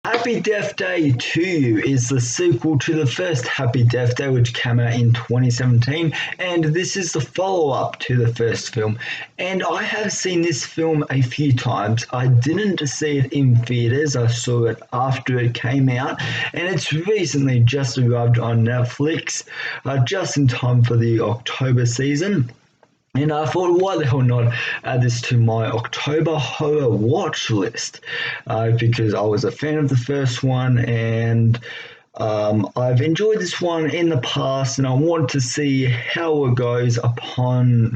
Happy Death Day 2 is the sequel to the first Happy Death Day, which came out in 2017, and this is the follow up to the first film. And I have seen this film a few times. I didn't see it in theaters, I saw it after it came out, and it's recently just arrived on Netflix, just in time for the October season. And I thought, why the hell not add this to my October horror watch list? Because I was a fan of the first one, and I've enjoyed this one in the past, and I want to see how it goes upon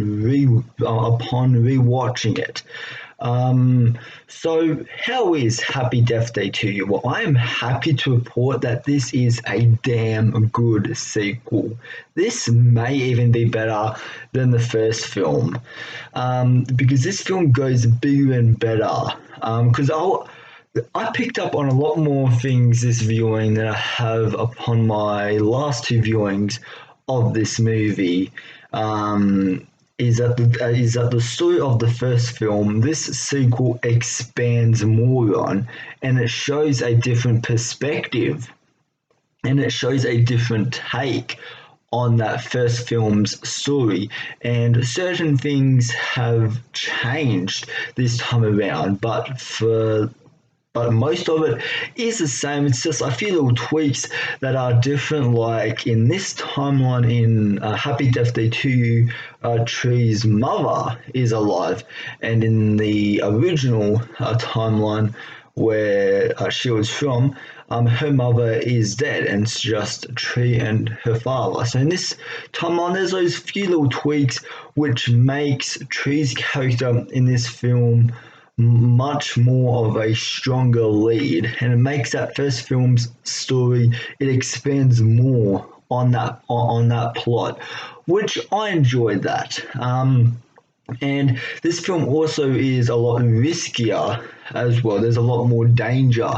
rewatching it. So, how is Happy Death Day to you? Well, I am happy to report that this is a damn good sequel. This may even be better than the first film, because this film goes bigger and better. Because I picked up on a lot more things this viewing than I have upon my last two viewings of this movie. Is that the story of the first film, this sequel expands more on, and it shows a different perspective, and it shows a different take on that first film's story, and certain things have changed this time around, but most of it is the same. It's just a few little tweaks that are different. Like in this timeline, in Happy Death Day 2, Tree's mother is alive, and in the original timeline where she was from, her mother is dead, and it's just Tree and her father. So in this timeline, there's those few little tweaks which makes Tree's character in this film much more of a stronger lead, and it makes that first film's story, it expands more on that plot, which I enjoyed that. And this film also is a lot riskier as well. There's a lot more danger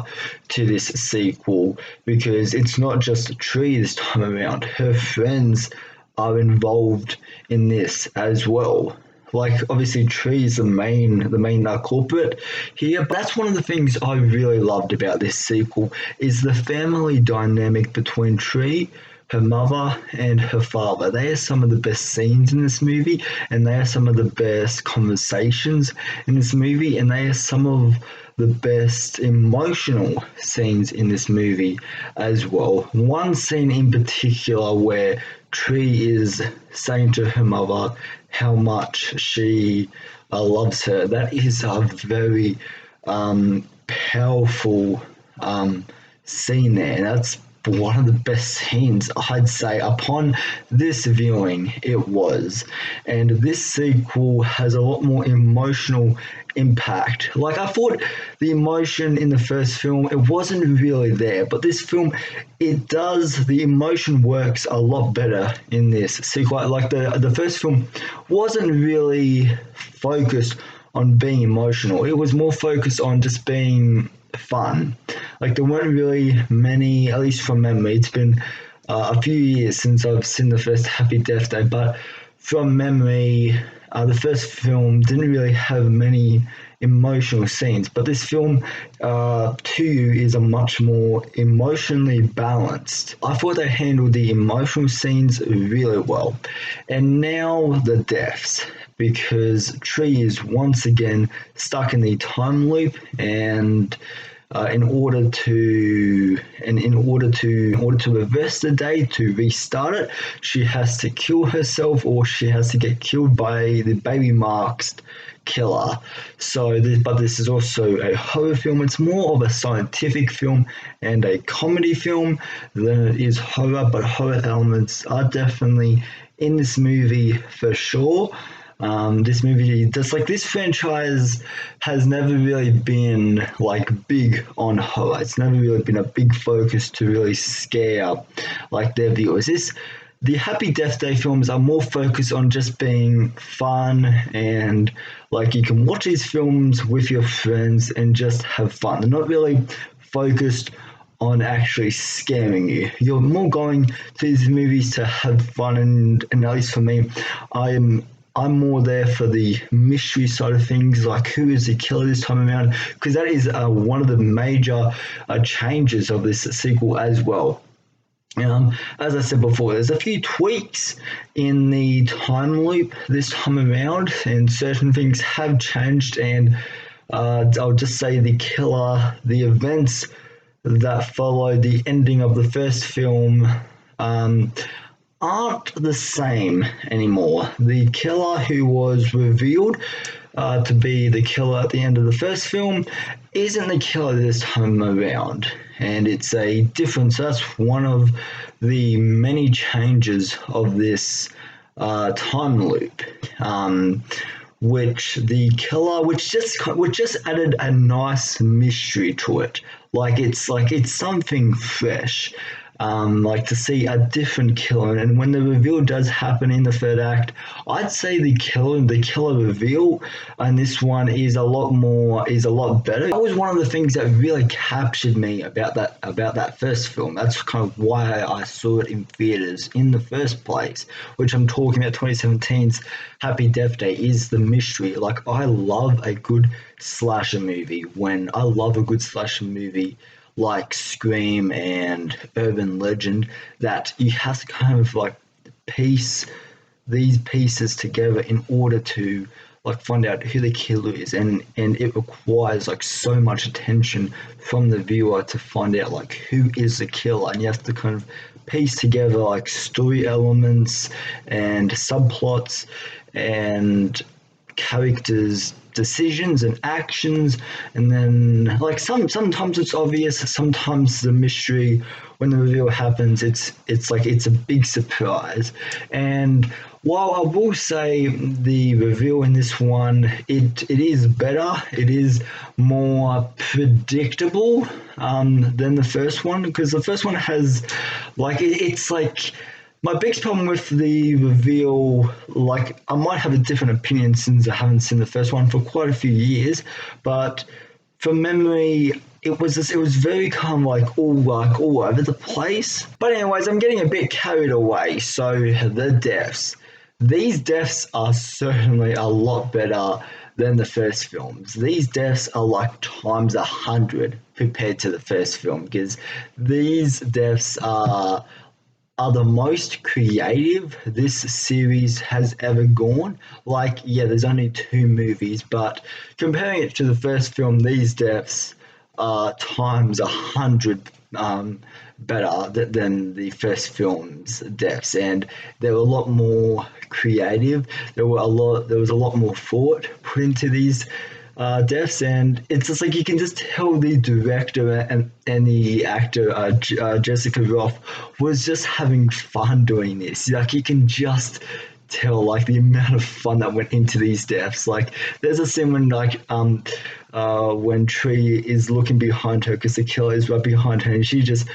to this sequel because it's not just a Tree this time around. Her friends are involved in this as well. Like obviously Tree is the main culprit here. But that's one of the things I really loved about this sequel is the family dynamic between Tree, her mother, and her father. They are some of the best scenes in this movie, and they are some of the best conversations in this movie, and they are some of the best emotional scenes in this movie as well. One scene in particular where Tree is saying to her mother how much she loves her. That is a very powerful scene there. That's one of the best scenes, I'd say, upon this viewing it was. And this sequel has a lot more emotional impact. Like I thought the emotion in the first film, it wasn't really there, but this film, it does, the emotion works a lot better in this sequel. Like the first film wasn't really focused on being emotional. It was more focused on just being fun. Like there weren't really many, at least from memory. It's been a few years since I've seen the first Happy Death Day, but from memory, the first film didn't really have many emotional scenes. But this film, to you, is a much more emotionally balanced. I thought they handled the emotional scenes really well. And now the deaths, because Tree is once again stuck in the time loop, and in order to reverse the day, to restart it, she has to kill herself, or she has to get killed by the baby masked killer. But this is also a horror film. It's more of a scientific film and a comedy film than it is horror, but horror elements are definitely in this movie for sure. This movie, just like this franchise, has never really been like big on horror. It's never really been a big focus to really scare like their viewers. The Happy Death Day films are more focused on just being fun, and like you can watch these films with your friends and just have fun. They're not really focused on actually scaring you. You're more going to these movies to have fun, and at least for me, I am I'm more there for the mystery side of things, like who is the killer this time around, because that is one of the major changes of this sequel as well. As I said before, there's a few tweaks in the time loop this time around, and certain things have changed. And I'll just say the killer, the events that follow the ending of the first film aren't the same anymore. The killer who was revealed to be the killer at the end of the first film isn't the killer this time around, and it's a difference. That's one of the many changes of this time loop. Which the killer, which just added a nice mystery to it. Like it's something fresh. Like to see a different killer, and when the reveal does happen in the third act, I'd say the killer reveal and this one is a lot better. That was one of the things that really captured me about that first film. That's kind of why I saw it in theaters in the first place, which I'm talking about 2017's Happy Death Day, is the mystery. Like, I love a good slasher movie. When I love a good slasher movie like Scream and Urban Legend, that you have to kind of like piece these pieces together in order to like find out who the killer is, and it requires like so much attention from the viewer to find out like who is the killer, and you have to kind of piece together like story elements and subplots and characters' decisions and actions, and then like sometimes it's obvious, sometimes the mystery, when the reveal happens, it's like it's a big surprise. And while I will say the reveal in this one, it is better, it is more predictable than the first one, because the first one has like it's like my biggest problem with the reveal, like I might have a different opinion since I haven't seen the first one for quite a few years, but from memory, it was very kind of all over the place. But anyways, I'm getting a bit carried away. So the deaths, these deaths are certainly a lot better than the first films. These deaths are like times 100 compared to the first film, because these deaths are the most creative this series has ever gone. Like, yeah, there's only 2 movies, but comparing it to the first film, these deaths are times 100 better than the first film's deaths, and they were a lot more creative. There was a lot more thought put into these deaths, and it's just like you can just tell the director and the actor Jessica Rothe was just having fun doing this. Like, you can just tell like the amount of fun that went into these deaths. Like, there's a scene when when Tree is looking behind her because the killer is right behind her, and she just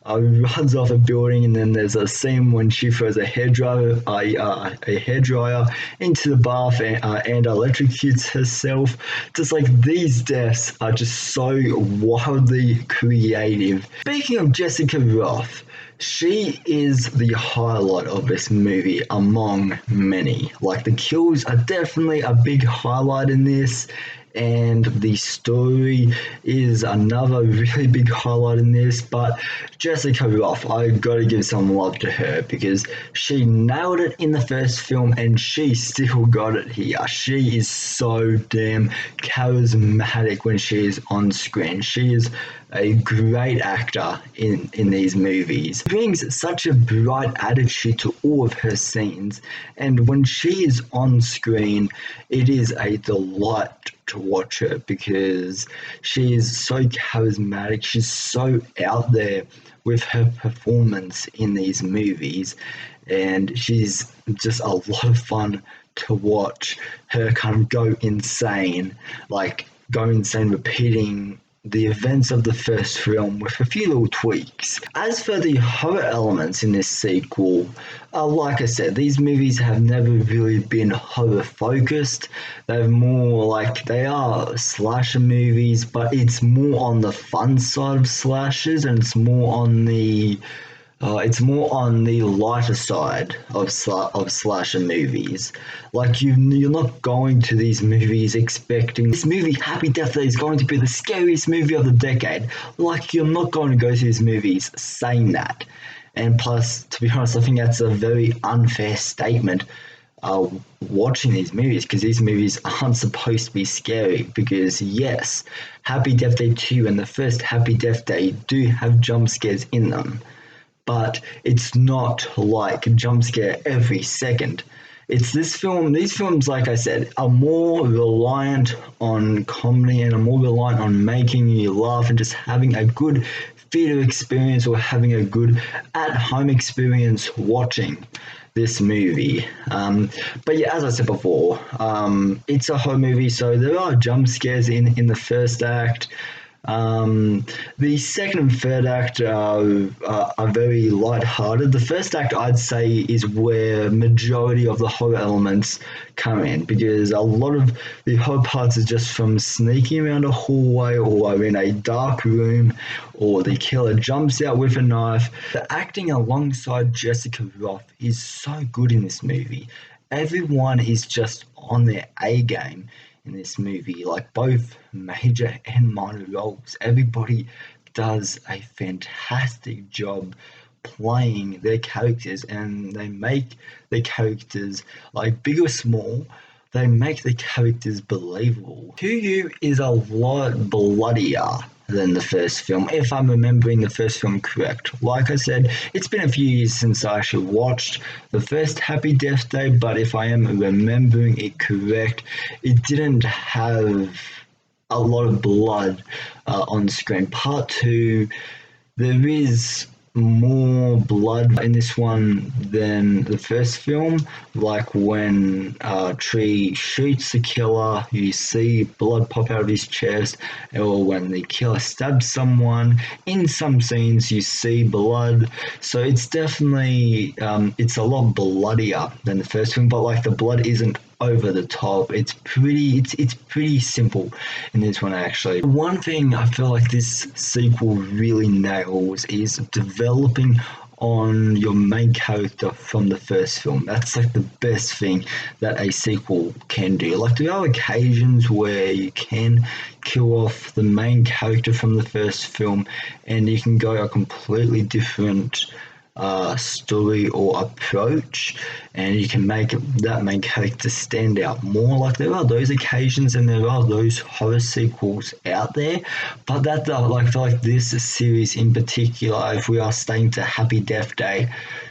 runs off a building, and then there's a scene when she throws a hairdryer into the bath and electrocutes herself. Just like, these deaths are just so wildly creative. Speaking of Jessica Rothe, she is the highlight of this movie among many. Like, the kills are definitely a big highlight in this, and the story is another really big highlight in this. But Jessica Rothe, I gotta give some love to her, because she nailed it in the first film and she still got it here. She is so damn charismatic when she is on screen. She is a great actor in these movies. She brings such a bright attitude to all of her scenes, and when she is on screen, it is a delight to watch her, because she is so charismatic. She's so out there with her performance in these movies, and she's just a lot of fun to watch her kind of go insane repeating the events of the first film with a few little tweaks. As for the horror elements in this sequel, like I said, these movies have never really been horror focused. They're more like, they are slasher movies, but it's more on the fun side of slashers, and it's more on the It's more on the lighter side of slasher movies. Like you're not going to these movies expecting this movie Happy Death Day is going to be the scariest movie of the decade. Like you're not going to go to these movies saying that. And plus, to be honest, I think that's a very unfair statement. Uh, Watching these movies because these movies aren't supposed to be scary. Because yes, Happy Death Day 2 and the first Happy Death Day do have jump scares in them, but it's not like jump scare every second. It's this film, these films, like I said, are more reliant on comedy and are more reliant on making you laugh and just having a good theater experience or having a good at home experience watching this movie. But yeah, as I said before, it's a horror movie, so there are jump scares in the first act. The second and third act are very light-hearted. The first act, I'd say, is where majority of the horror elements come in because a lot of the horror parts is just from sneaking around a hallway or in a dark room or the killer jumps out with a knife. The acting alongside Jessica Rothe is so good in this movie. Everyone is just on their A game in this movie, like both major and minor roles. Everybody does a fantastic job playing their characters, and they make their characters, like big or small, they make the characters believable. To You is a lot bloodier than the first film, if I'm remembering the first film correct. Like I said, it's been a few years since I actually watched the first Happy Death Day, but if I am remembering it correct, it didn't have a lot of blood on screen. Part two, there is more blood in this one than the first film. Like when Tree shoots the killer, you see blood pop out of his chest, or when the killer stabs someone. In some scenes, you see blood. So it's definitely it's a lot bloodier than the first film, but like the blood isn't over the top. It's pretty simple in this one actually. One thing I feel like this sequel really nails is developing on your main character from the first film. That's like the best thing that a sequel can do. Like there are occasions where you can kill off the main character from the first film and you can go a completely different story or approach, and you can make that main character stand out more. Like there are those occasions, and there are those horror sequels out there, but that like I feel like this series in particular, if we are staying to Happy Death Day,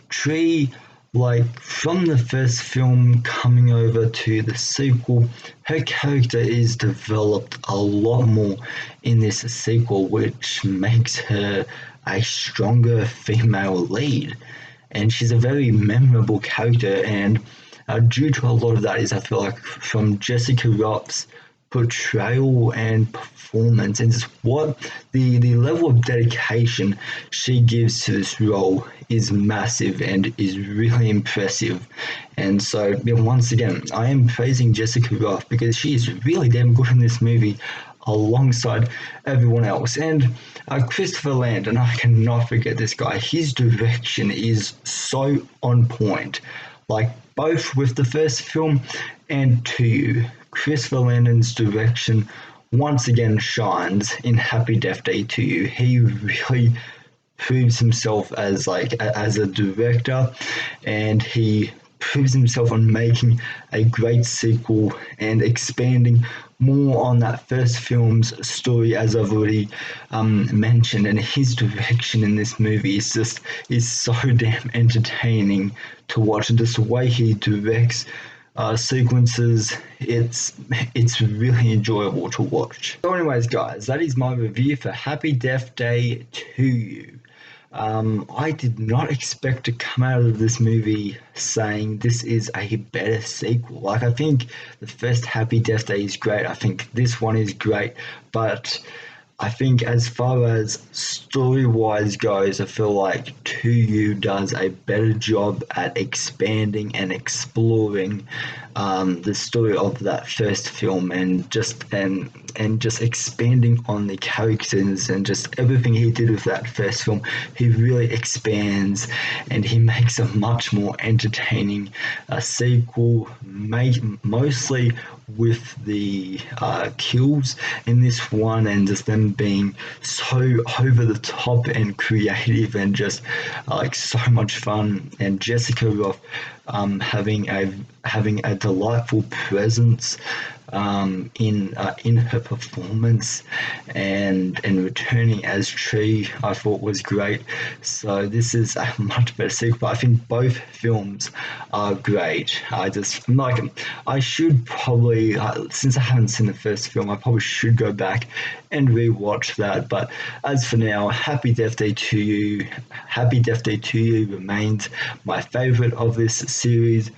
Tree, like from the first film coming over to the sequel, her character is developed a lot more in this sequel, which makes her a stronger female lead. And she's a very memorable character, and due to a lot of that is I feel like from Jessica Roth's portrayal and performance and just what the level of dedication she gives to this role is massive and is really impressive. And so once again, I am praising Jessica Roth because she is really damn good in this movie alongside everyone else. And Christopher Landon, I cannot forget this guy. His direction is so on point. Like both with the first film and To You, Christopher Landon's direction once again shines in Happy Death Day 2. He really proves himself as as a director, and he proves himself on making a great sequel and expanding more on that first film's story, as I've already mentioned. And his direction in this movie is so damn entertaining to watch. And just the way he directs sequences, it's really enjoyable to watch. So anyways guys, that is my review for Happy Death Day 2. I did not expect to come out of this movie saying this is a better sequel. Like, I think the first Happy Death Day is great. I think this one is great, but I think as far as story-wise goes, I feel like 2U does a better job at expanding and exploring the story of that first film, and just expanding on the characters and just everything he did with that first film. He really expands, and he makes a much more entertaining sequel, mostly with the kills in this one, and just them being so over the top and creative, and just like so much fun. And Jessica Rothe having a delightful presence in her performance, and returning as Tree, I thought was great. So this is a much better sequel. I think both films are great. I should probably, since I haven't seen the first film, I probably should go back and rewatch that. But as for now, Happy Death Day to You. Happy Death Day to You remains my favorite of this series.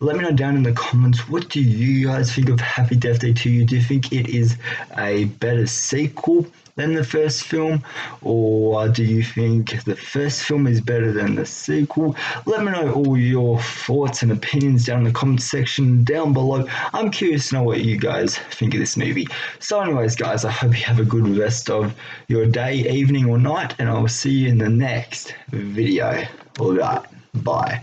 Let me know down in the comments, what do you guys think of Happy Death Day to You? Do you think it is a better sequel than the first film, or do you think the first film is better than the sequel? Let me know all your thoughts and opinions down in the comment section down below. I'm curious to know what you guys think of this movie. So anyways, guys, I hope you have a good rest of your day, evening, or night, and I will see you in the next video. Alright, bye.